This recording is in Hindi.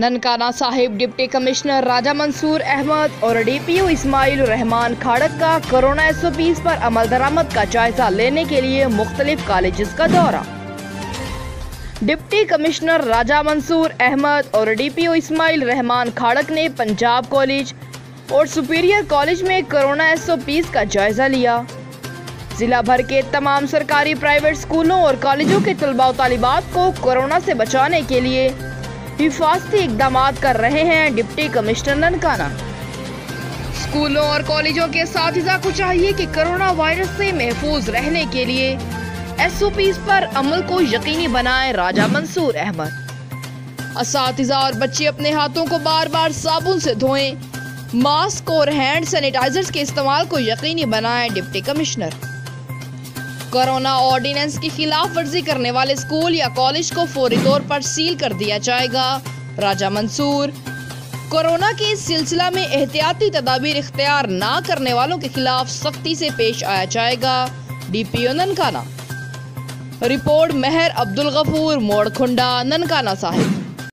ननकाना साहिब डिप्टी कमिश्नर राजा मंसूर अहमद और डीपीओ इस्माइल रहमान खाड़क का कोरोना SOPs पर अमल दरामद का जायजा लेने के लिए मुख्तलिफ कॉलेजेस का दौरा। डिप्टी कमिश्नर राजा मंसूर अहमद और डीपीओ इस्माइल रहमान खाड़क ने पंजाब कॉलेज और सुपीरियर कॉलेज में कोरोना SOPs का जायजा लिया। जिला भर के तमाम सरकारी प्राइवेट स्कूलों और कॉलेजों के तलबा और तालिबात को कोरोना से बचाने के लिए हिफाजती इकदाम कर रहे हैं डिप्टी कमिश्नर ननकाना। स्कूलों और कॉलेजों के असातिज़ा को चाहिए कि कोरोना वायरस से महफूज रहने के लिए SOPs पर अमल को यकीनी बनाए। राजा मंसूर अहमद। असातिज़ा और बच्चे अपने हाथों को बार बार साबुन से धोएं, मास्क और हैंड सैनिटाइजर्स के इस्तेमाल को यकीनी बनाए। Deputy commissioner. कोरोना ऑर्डिनेंस की खिलाफ वर्जी करने वाले स्कूल या कॉलेज को फौरी तौर पर सील कर दिया जाएगा। राजा मंसूर। कोरोना के इस सिलसिला में एहतियाती तदाबीर इख्तियार ना करने वालों के खिलाफ सख्ती से पेश आया जाएगा। डीपीओ ननकाना। रिपोर्ट मेहर अब्दुल गफूर, मोड़ खुंडा, ननकाना साहिब।